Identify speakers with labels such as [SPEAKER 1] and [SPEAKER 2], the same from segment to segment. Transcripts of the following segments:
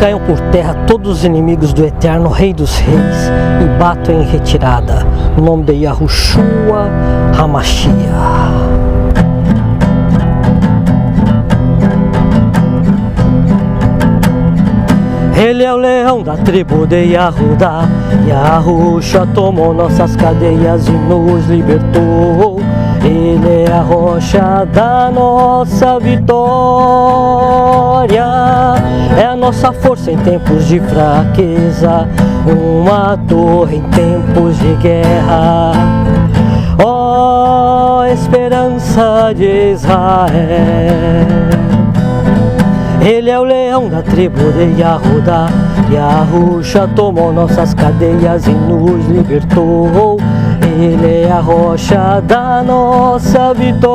[SPEAKER 1] Caiam por terra todos os inimigos do eterno Rei dos Reis e batam em retirada. No nome de Yahushua HaMashiach. Ele é o leão da tribo de Yahudá. Yahushua tomou nossas cadeias e nos libertou. Ele é a rocha da nossa vitória. É a nossa força em tempos de fraqueza, uma torre em tempos de guerra. Ó, esperança de Israel. Ele é o leão da tribo de Yahudá. Yahushua tomou nossas cadeias e nos libertou. Ele é a rocha da nossa vitória.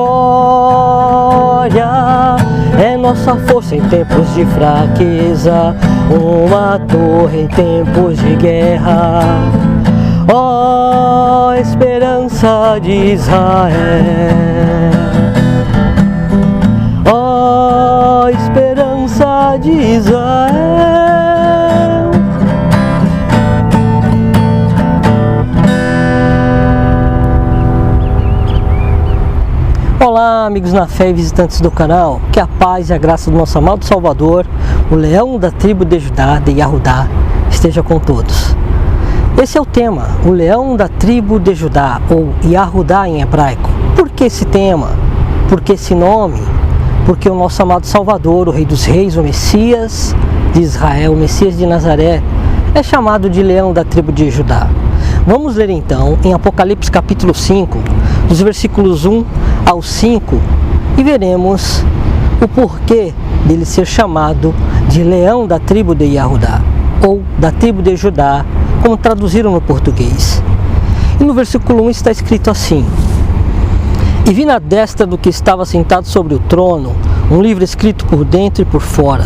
[SPEAKER 1] É nossa força em tempos de fraqueza, uma torre em tempos de guerra. Ó, esperança de Israel. Ó, esperança de Israel. Olá, amigos na fé e visitantes do canal, que a paz e a graça do nosso amado Salvador, o leão da tribo de Judá, de Yahudá, esteja com todos. Esse é o tema, o leão da tribo de Judá, ou Yahudá em hebraico. Por que esse tema? Por que esse nome? Porque o nosso amado Salvador, o Rei dos Reis, o Messias de Israel, o Messias de Nazaré, é chamado de leão da tribo de Judá. Vamos ler então em Apocalipse capítulo 5, dos versículos 1 ao 5, e veremos o porquê dele ser chamado de leão da tribo de Yahudá, ou da tribo de Judá, como traduziram no português. E no versículo 1 está escrito assim: E vi na destra do que estava sentado sobre o trono um livro escrito por dentro e por fora,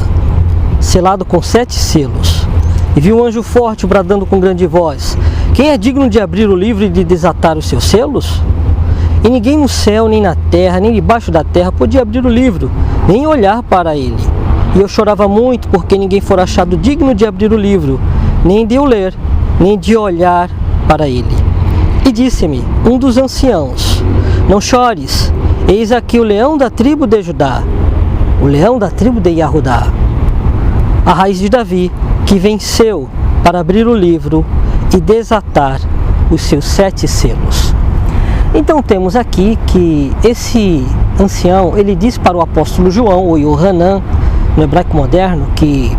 [SPEAKER 1] selado com 7 selos. E vi um anjo forte bradando com grande voz: Quem é digno de abrir o livro e de desatar os seus selos? E ninguém no céu, nem na terra, nem debaixo da terra podia abrir o livro, nem olhar para ele. E eu chorava muito, porque ninguém fora achado digno de abrir o livro, nem de o ler, nem de olhar para ele. E disse-me um dos anciãos: Não chores, eis aqui o leão da tribo de Judá, o leão da tribo de Yahudá, a raiz de Davi, que venceu para abrir o livro e desatar os seus 7 selos. Então temos aqui que esse ancião, ele diz para o apóstolo João, ou Yohanan, no hebraico moderno, que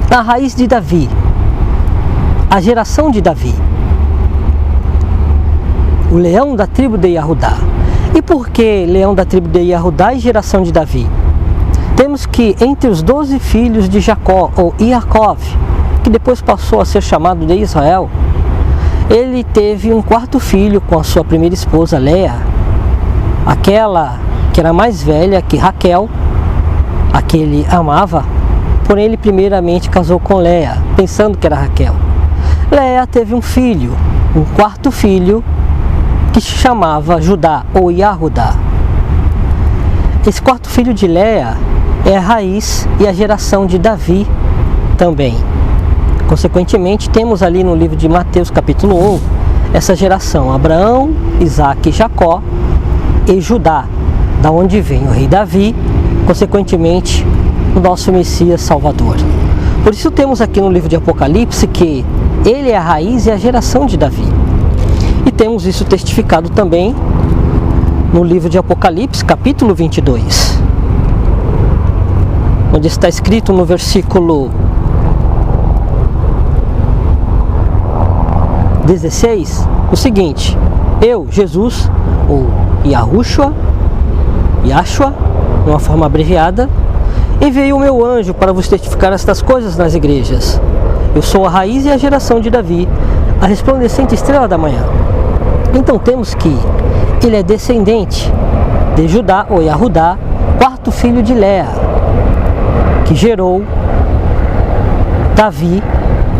[SPEAKER 1] a raiz de Davi, a geração de Davi, o leão da tribo de Yahudá. E por que leão da tribo de Yahudá e geração de Davi? Temos que entre os 12 filhos de Jacó, ou Yaakov, que depois passou a ser chamado de Israel, ele teve um 4º filho com a sua primeira esposa, Léa, aquela que era mais velha que Raquel, a que ele amava, porém ele primeiramente casou com Léa, pensando que era Raquel. Léa teve um filho, um 4º filho, que se chamava Judá, ou Yahudá. Esse 4º filho de Léa é a raiz e a geração de Davi também. Consequentemente, temos ali no livro de Mateus capítulo 1, essa geração, Abraão, Isaac e Jacó e Judá, da onde vem o rei Davi, consequentemente, o nosso Messias Salvador. Por isso temos aqui no livro de Apocalipse que ele é a raiz e a geração de Davi. E temos isso testificado também no livro de Apocalipse, capítulo 22, onde está escrito no versículo 16, o seguinte: Eu, Jesus, ou Yahushua, Yahshua, de uma forma abreviada, enviei o meu anjo para vos testificar estas coisas nas igrejas. Eu sou a raiz e a geração de Davi, a resplandecente estrela da manhã. Então temos que ele é descendente de Judá, ou Yahudá, 4º filho de Léa, que gerou Davi,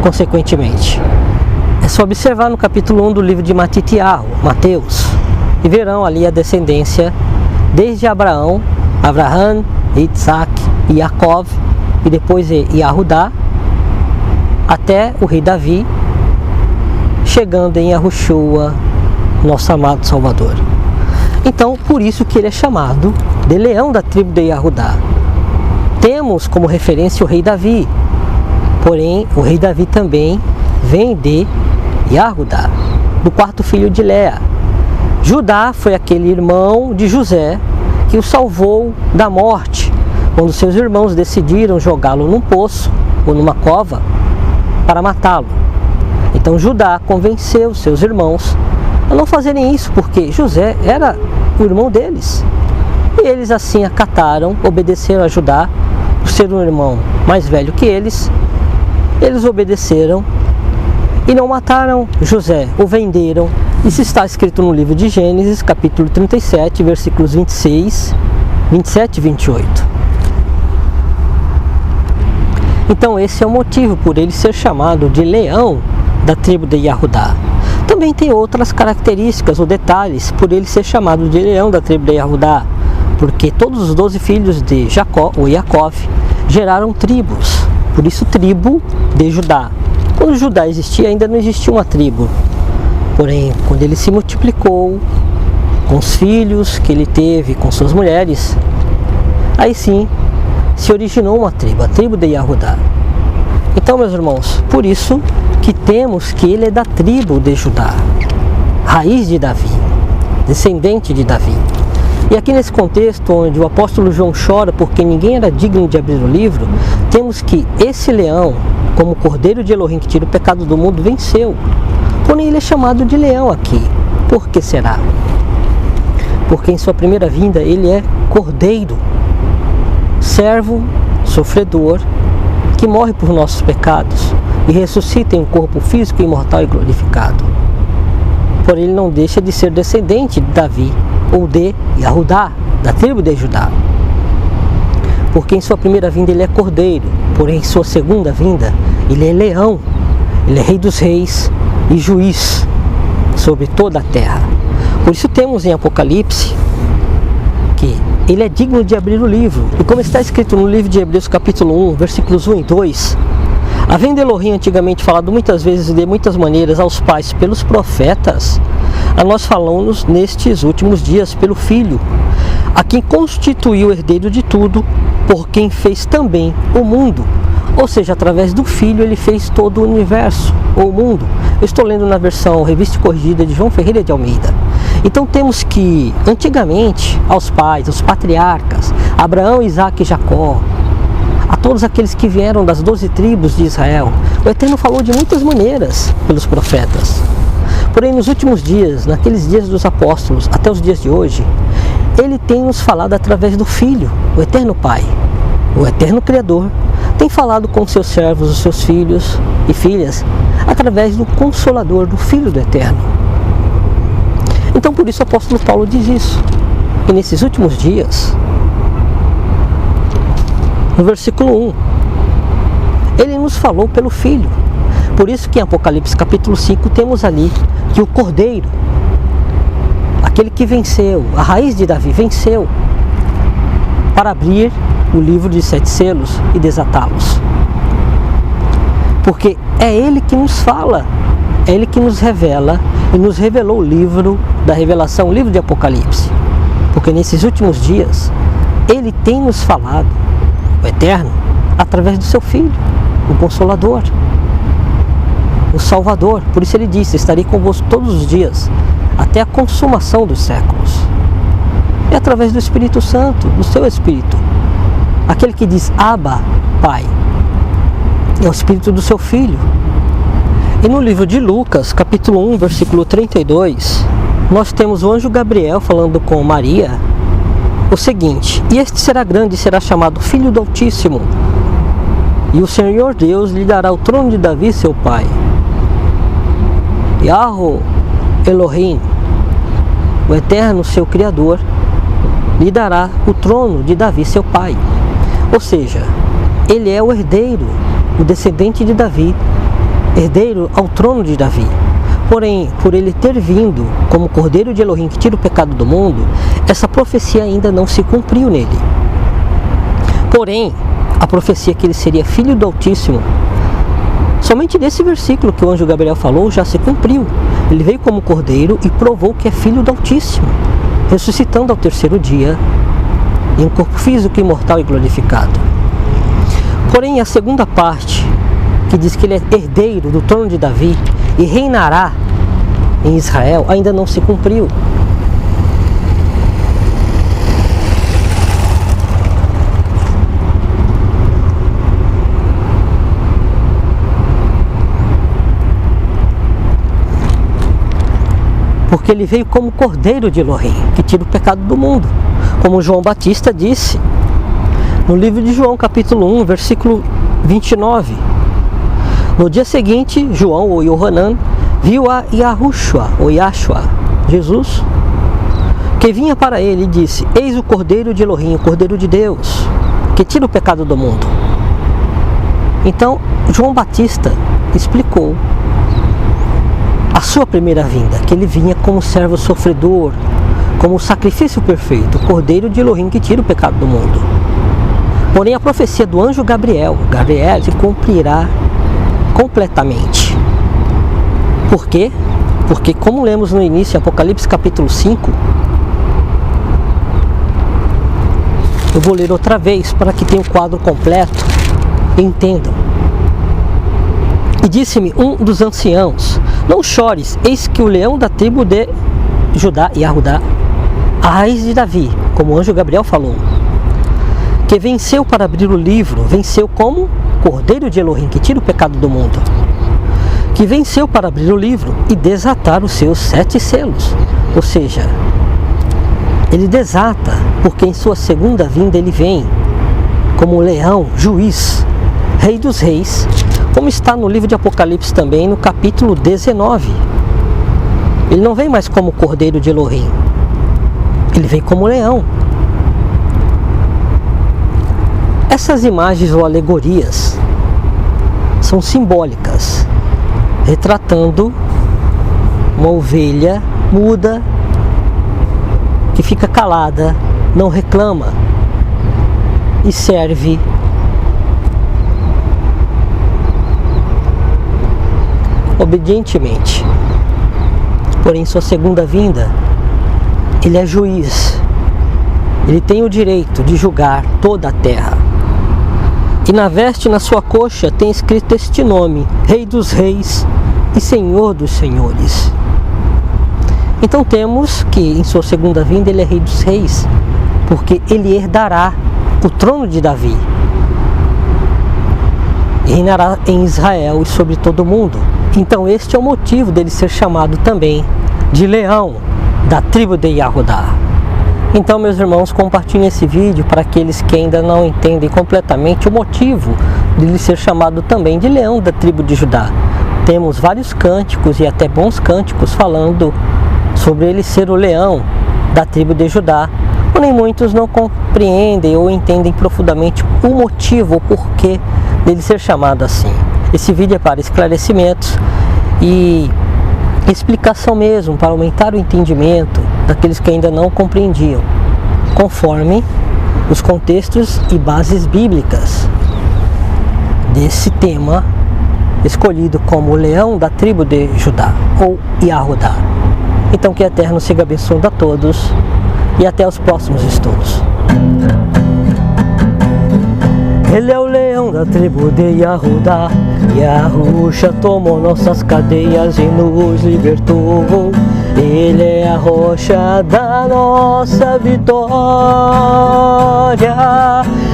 [SPEAKER 1] consequentemente. É só observar no capítulo 1 do livro de Mateus, e verão ali a descendência desde Abraão, Isaac e Jacó, e depois Yahudá, até o rei Davi, chegando em Yahushua, nosso amado Salvador. Então, por isso que ele é chamado de leão da tribo de Yahudá. Temos como referência o rei Davi, porém o rei Davi também vem de Yahudá, do quarto filho de Lea. Judá foi aquele irmão de José que o salvou da morte, quando seus irmãos decidiram jogá-lo num poço ou numa cova para matá-lo. Então Judá convenceu seus irmãos a não fazerem isso, porque José era o irmão deles. E eles assim acataram, obedeceram a Judá, por ser um irmão mais velho que eles. Eles obedeceram e não mataram José, o venderam. Isso está escrito no livro de Gênesis, capítulo 37, versículos 26, 27 e 28. Então esse é o motivo por ele ser chamado de leão da tribo de Yahudá. Também tem outras características ou detalhes por ele ser chamado de leão da tribo de Yahudá, porque todos os 12 filhos de Jacó, ou Yaakov, geraram tribos, por isso tribo de Judá. Quando Judá existia, ainda não existia uma tribo, porém, quando ele se multiplicou, com os filhos que ele teve, com suas mulheres, aí sim, se originou uma tribo, a tribo de Yahudá. Então, meus irmãos, por isso que temos que ele é da tribo de Judá, raiz de Davi, descendente de Davi. E aqui nesse contexto, onde o apóstolo João chora porque ninguém era digno de abrir o livro, temos que esse leão, como o cordeiro de Elohim que tira o pecado do mundo, venceu. Porém, ele é chamado de leão aqui. Por que será? Porque em sua primeira vinda ele é cordeiro, servo, sofredor, que morre por nossos pecados e ressuscita em um corpo físico, imortal e glorificado. Porém, ele não deixa de ser descendente de Davi, ou de Yahudá, da tribo de Judá. Porque em sua primeira vinda ele é cordeiro, porém em sua segunda vinda ele é leão, ele é rei dos reis e juiz sobre toda a terra. Por isso temos em Apocalipse que ele é digno de abrir o livro. E como está escrito no livro de Hebreus capítulo 1, versículos 1 e 2, havendo Elohim antigamente falado muitas vezes e de muitas maneiras aos pais pelos profetas, a nós falamos nestes últimos dias pelo Filho, a quem constituiu o herdeiro de tudo, por quem fez também o mundo. Ou seja, através do Filho ele fez todo o universo, ou o mundo. Eu estou lendo na versão Revista Corrigida de João Ferreira de Almeida. Então temos que, antigamente, aos pais, aos patriarcas, Abraão, Isaque e Jacó, a todos aqueles que vieram das 12 tribos de Israel, o Eterno falou de muitas maneiras pelos profetas. Porém, nos últimos dias, naqueles dias dos apóstolos, até os dias de hoje, ele tem nos falado através do Filho, o Eterno Pai, o Eterno Criador, tem falado com seus servos, os seus filhos e filhas, através do Consolador, do Filho do Eterno. Então, por isso o apóstolo Paulo diz isso. E nesses últimos dias, no versículo 1, ele nos falou pelo Filho. Por isso que em Apocalipse capítulo 5 temos ali que o Cordeiro, aquele que venceu, a raiz de Davi venceu, para abrir o livro de 7 selos e desatá-los. Porque é ele que nos fala, é ele que nos revela e nos revelou o livro da revelação, o livro de Apocalipse. Porque nesses últimos dias, ele tem nos falado, o Eterno, através do seu Filho, o Consolador, o Salvador. Por isso ele disse: estarei convosco todos os dias, até a consumação dos séculos. É através do Espírito Santo, do seu Espírito. Aquele que diz Abba, Pai, é o Espírito do seu Filho. E no livro de Lucas, capítulo 1, versículo 32, nós temos o anjo Gabriel falando com Maria o seguinte: e este será grande e será chamado Filho do Altíssimo, e o Senhor Deus lhe dará o trono de Davi seu pai. Yahu Elohim, o Eterno seu Criador, lhe dará o trono de Davi seu pai. Ou seja, ele é o herdeiro, o descendente de Davi, herdeiro ao trono de Davi. Porém, por ele ter vindo como Cordeiro de Elohim que tira o pecado do mundo, essa profecia ainda não se cumpriu nele. Porém, a profecia que ele seria Filho do Altíssimo Somente nesse versículo que o anjo Gabriel falou já se cumpriu. Ele veio como cordeiro e provou que é filho do Altíssimo, ressuscitando ao terceiro dia em um corpo físico, imortal e glorificado. Porém, a segunda parte, que diz que ele é herdeiro do trono de Davi e reinará em Israel, ainda não se cumpriu. Porque ele veio como cordeiro de Elohim, que tira o pecado do mundo, como João Batista disse no livro de João, capítulo 1, versículo 29. No dia seguinte, João, ou Yohanan, viu a Yahushua, ou Yahshua, Jesus, que vinha para ele e disse: eis o cordeiro de Elohim, o cordeiro de Deus, que tira o pecado do mundo. Então, João Batista explicou a sua primeira vinda, que ele vinha como servo sofredor, como o sacrifício perfeito, o cordeiro de Elohim que tira o pecado do mundo. Porém, a profecia do anjo Gabriel se cumprirá completamente. Por quê? Porque, como lemos no início, Apocalipse capítulo 5, eu vou ler outra vez para que tenha o quadro completo e entendam. E disse-me um dos anciãos: não chores, eis que o leão da tribo de Judá, Yahudá, a raiz de Davi, como o anjo Gabriel falou, que venceu para abrir o livro, venceu como cordeiro de Elohim, que tira o pecado do mundo, que venceu para abrir o livro e desatar os seus 7 selos. Ou seja, ele desata, porque em sua segunda vinda ele vem como leão, juiz, rei dos reis, como está no livro de Apocalipse também, no capítulo 19. Ele não vem mais como cordeiro de Elohim, ele vem como leão. Essas imagens ou alegorias são simbólicas, retratando uma ovelha muda, que fica calada, não reclama e serve obedientemente. Porém, em sua segunda vinda, ele é juiz, ele tem o direito de julgar toda a terra. E na veste, na sua coxa, tem escrito este nome: Rei dos Reis e Senhor dos Senhores. Então temos que em sua segunda vinda ele é Rei dos Reis, porque ele herdará o trono de Davi, e reinará em Israel e sobre todo o mundo. Então este é o motivo dele ser chamado também de leão da tribo de Yahudá. Então, meus irmãos, compartilhem esse vídeo para aqueles que ainda não entendem completamente o motivo de ele ser chamado também de leão da tribo de Judá. Temos vários cânticos e até bons cânticos falando sobre ele ser o leão da tribo de Judá. Porém, muitos não compreendem ou entendem profundamente o motivo, o porquê dele ser chamado assim. Esse vídeo é para esclarecimentos e explicação mesmo, para aumentar o entendimento daqueles que ainda não compreendiam, conforme os contextos e bases bíblicas desse tema escolhido como o leão da tribo de Judá, ou Yahudá. Então que o Eterno siga abençoando a todos e até os próximos estudos. Ele é o leão da tribo de Yahudá, Yahusha tomou nossas cadeias e nos libertou. Ele é a rocha da nossa vitória,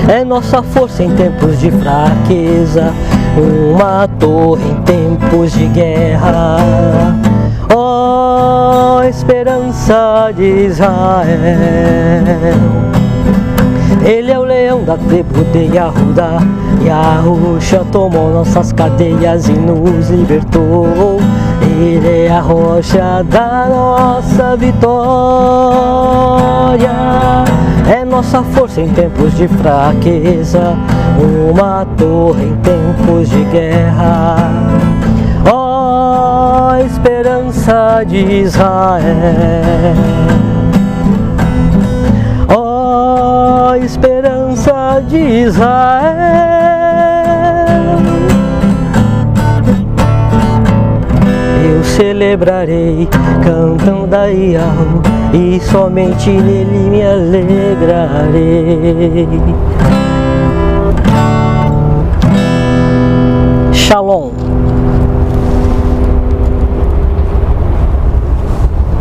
[SPEAKER 1] é nossa força em tempos de fraqueza, uma torre em tempos de guerra. Ó, esperança de Israel. Ele é o leão da tribo de Yahudá, Yahusha tomou nossas cadeias e nos libertou. Ele é a rocha da nossa vitória, é nossa força em tempos de fraqueza, uma torre em tempos de guerra. Ó, esperança de Israel. Ó, esperança de Israel. celebrarei, cantando a Yahweh, e somente nele me alegrarei.